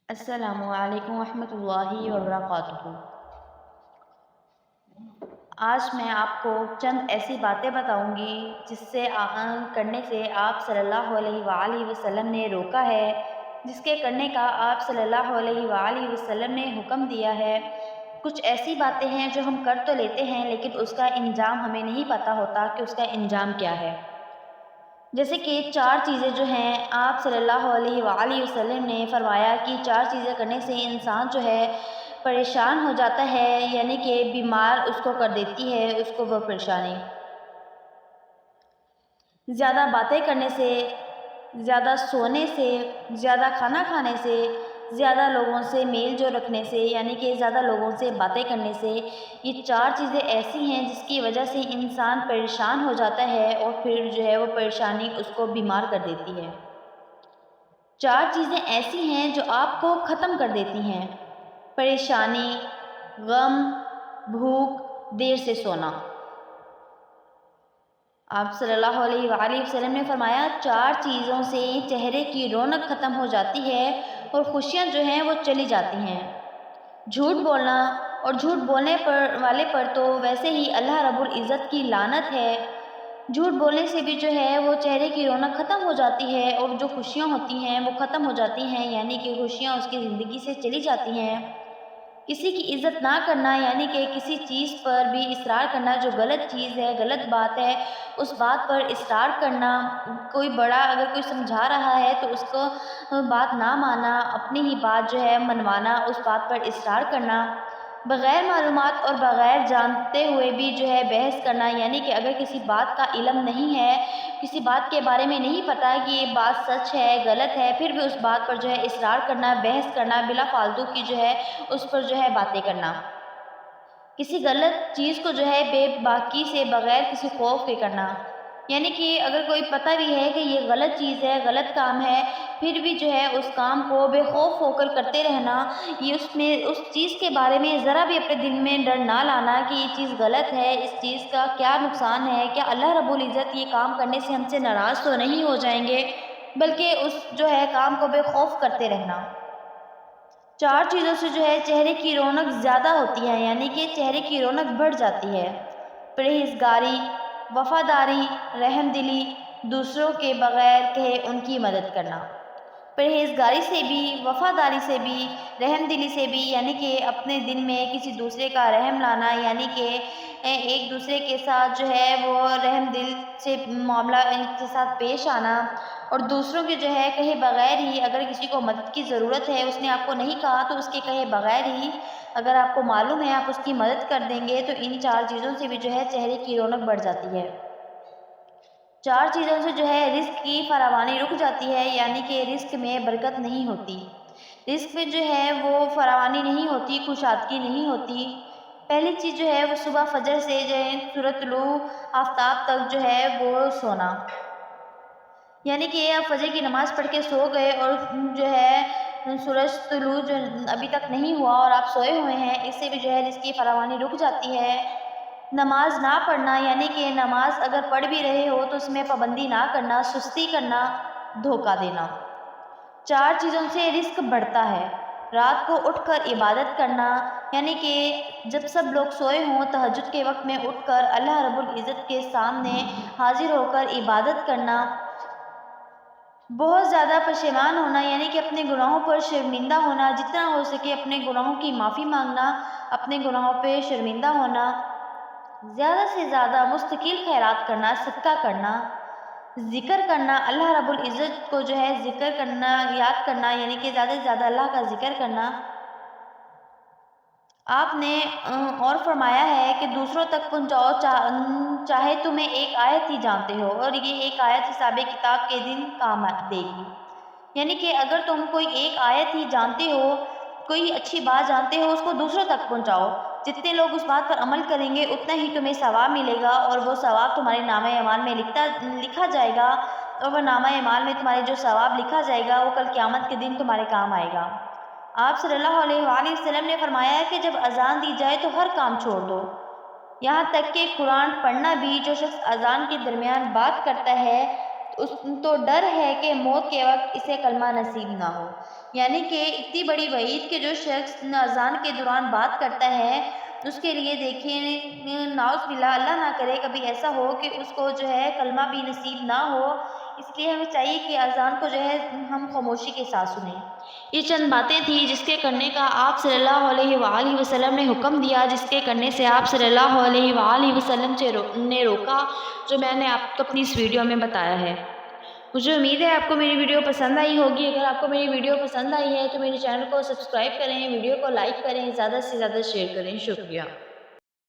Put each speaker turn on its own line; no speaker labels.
السلام علیکم ورحمۃ اللہ وبرکاتہ۔ آج میں آپ کو چند ایسی باتیں بتاؤں گی جس سے کرنے سے آپ صلی اللہ علیہ وآلہ وسلم نے روکا ہے، جس کے کرنے کا آپ صلی اللہ علیہ وآلہ وسلم نے حکم دیا ہے۔ کچھ ایسی باتیں ہیں جو ہم کر تو لیتے ہیں لیکن اس کا انجام ہمیں نہیں پتہ ہوتا کہ اس کا انجام کیا ہے۔ جیسے کہ 4 چیزیں جو ہیں آپ صلی اللہ علیہ وآلہ وسلم نے فرمایا کہ 4 چیزیں کرنے سے انسان جو ہے پریشان ہو جاتا ہے، یعنی کہ بیمار اس کو کر دیتی ہے اس کو وہ پریشانی۔ زیادہ باتیں کرنے سے، زیادہ سونے سے، زیادہ کھانا کھانے سے، زیادہ لوگوں سے میل جو رکھنے سے، یعنی کہ زیادہ لوگوں سے باتیں کرنے سے، یہ 4 چیزیں ایسی ہیں جس کی وجہ سے انسان پریشان ہو جاتا ہے اور پھر جو ہے وہ پریشانی اس کو بیمار کر دیتی ہے۔ 4 چیزیں ایسی ہیں جو آپ کو ختم کر دیتی ہیں: پریشانی، غم، بھوک، دیر سے سونا۔ آپ صلی اللہ علیہ وآلہ وسلم نے فرمایا 4 چیزوں سے چہرے کی رونق ختم ہو جاتی ہے اور خوشیاں جو ہیں وہ چلی جاتی ہیں۔ جھوٹ بولنا، اور جھوٹ بولنے والے پر تو ویسے ہی اللہ رب العزت کی لعنت ہے۔ جھوٹ بولنے سے بھی جو ہے وہ چہرے کی رونق ختم ہو جاتی ہے اور جو خوشیاں ہوتی ہیں وہ ختم ہو جاتی ہیں، یعنی کہ خوشیاں اس کی زندگی سے چلی جاتی ہیں۔ کسی کی عزت نہ کرنا، یعنی کہ کسی چیز پر بھی اصرار کرنا جو غلط چیز ہے، غلط بات ہے، اس بات پر اصرار کرنا۔ کوئی بڑا اگر کوئی سمجھا رہا ہے تو اس کو بات نہ ماننا، اپنی ہی بات جو ہے منوانا، اس بات پر اصرار کرنا۔ بغیر معلومات اور بغیر جانتے ہوئے بھی جو ہے بحث کرنا، یعنی کہ اگر کسی بات کا علم نہیں ہے، کسی بات کے بارے میں نہیں پتہ کہ یہ بات سچ ہے غلط ہے، پھر بھی اس بات پر جو ہے اصرار کرنا، بحث کرنا، بلا فالتو کی جو ہے اس پر جو ہے باتیں کرنا۔ کسی غلط چیز کو جو ہے بے باکی سے بغیر کسی خوف کے کرنا، یعنی کہ اگر کوئی پتہ بھی ہے کہ یہ غلط چیز ہے، غلط کام ہے، پھر بھی جو ہے اس کام کو بے خوف ہو کر کرتے رہنا۔ یہ اس چیز کے بارے میں ذرا بھی اپنے دل میں ڈر نہ لانا کہ یہ چیز غلط ہے، اس چیز کا کیا نقصان ہے، کیا اللہ رب العزت یہ کام کرنے سے ہم سے ناراض تو نہیں ہو جائیں گے، بلکہ اس جو ہے کام کو بے خوف کرتے رہنا۔ 4 چیزوں سے جو ہے چہرے کی رونق زیادہ ہوتی ہے، یعنی کہ چہرے کی رونق بڑھ جاتی ہے: پرہیزگاری، وفاداری، رحم دلی، دوسروں کے بغیر کہے ان کی مدد کرنا۔ پرہیزگاری سے بھی، وفاداری سے بھی، رحم دلی سے بھی، یعنی کہ اپنے دل میں کسی دوسرے کا رحم لانا، یعنی کہ ایک دوسرے کے ساتھ جو ہے وہ رحم دل سے معاملہ کے ساتھ پیش آنا، اور دوسروں کے جو ہے کہے بغیر ہی، اگر کسی کو مدد کی ضرورت ہے، اس نے آپ کو نہیں کہا تو اس کے کہے بغیر ہی اگر آپ کو معلوم ہے آپ اس کی مدد کر دیں گے، تو ان 4 چیزوں سے بھی جو ہے چہرے کی رونق بڑھ جاتی ہے۔ 4 چیزوں سے جو ہے رزق کی فراوانی رک جاتی ہے، یعنی کہ رزق میں برکت نہیں ہوتی، رزق میں جو ہے وہ فراوانی نہیں ہوتی، کشادگی نہیں ہوتی۔ پہلی چیز جو ہے وہ صبح فجر سے جو ہے سورج طلوع آفتاب تک جو ہے وہ سونا، یعنی کہ آپ فجر کی نماز پڑھ کے سو گئے اور جو ہے سورج طلوع جو ابھی تک نہیں ہوا اور آپ سوئے ہوئے ہیں، اس سے بھی جو ہے رزق کی فراوانی رک جاتی ہے۔ نماز نہ پڑھنا، یعنی کہ نماز اگر پڑھ بھی رہے ہو تو اس میں پابندی نہ کرنا، سستی کرنا، دھوکہ دینا۔ 4 چیزوں سے رزق بڑھتا ہے: رات کو اٹھ کر عبادت کرنا، یعنی کہ جب سب لوگ سوئے ہوں تہجد کے وقت میں اٹھ کر اللہ رب العزت کے سامنے حاضر ہو کر عبادت کرنا۔ بہت زیادہ پشیمان ہونا، یعنی کہ اپنے گناہوں پر شرمندہ ہونا، جتنا ہو سکے اپنے گناہوں کی معافی مانگنا، اپنے گناہوں پہ شرمندہ ہونا۔ زیادہ سے زیادہ مستقل خیرات کرنا، صدقہ کرنا، ذکر کرنا، اللہ رب العزت کو جو ہے ذکر کرنا، یاد کرنا، یعنی کہ زیادہ سے زیادہ اللہ کا ذکر کرنا۔ آپ نے اور فرمایا ہے کہ دوسروں تک پہنچاؤ چاہے تمہیں ایک آیت ہی جانتے ہو، اور یہ ایک آیت حساب کتاب کے دن کام دے گی، یعنی کہ اگر تم کوئی ایک آیت ہی جانتے ہو، کوئی اچھی بات جانتے ہو، اس کو دوسروں تک پہنچاؤ۔ جتنے لوگ اس بات پر عمل کریں گے اتنا ہی تمہیں ثواب ملے گا، اور وہ ثواب تمہارے نامہ اعمال میں لکھا جائے گا، اور وہ نامہ اعمال میں تمہارے جو ثواب لکھا جائے گا وہ کل قیامت کے دن تمہارے کام آئے گا۔ آپ صلی اللہ علیہ وآلہ وسلم نے فرمایا ہے کہ جب اذان دی جائے تو ہر کام چھوڑ دو، یہاں تک کہ قرآن پڑھنا بھی۔ جو شخص اذان کے درمیان بات کرتا ہے تو ڈر ہے کہ موت کے وقت اسے کلمہ نصیب نہ ہو۔ یعنی کہ اتنی بڑی وعید کہ جو شخص اذان کے دوران بات کرتا ہے اس کے لیے دیکھیں نعوذ باللہ اللہ نہ کرے کبھی ایسا ہو کہ اس کو جو ہے کلمہ بھی نصیب نہ ہو، اس لیے ہمیں چاہیے کہ اذان کو جو ہے ہم خاموشی کے ساتھ سنیں۔ یہ چند باتیں تھیں جس کے کرنے کا آپ صلی اللہ علیہ وآلہ وسلم نے حکم دیا، جس کے کرنے سے آپ صلی اللہ علیہ وآلہ وسلم نے روکا، جو میں نے آپ کو اپنی اس ویڈیو میں بتایا ہے۔ مجھے امید ہے آپ کو میری ویڈیو پسند آئی ہوگی۔ اگر آپ کو میری ویڈیو پسند آئی ہے تو میرے چینل کو سبسکرائب کریں، ویڈیو کو لائک کریں، زیادہ سے زیادہ شیئر کریں۔ شکریہ۔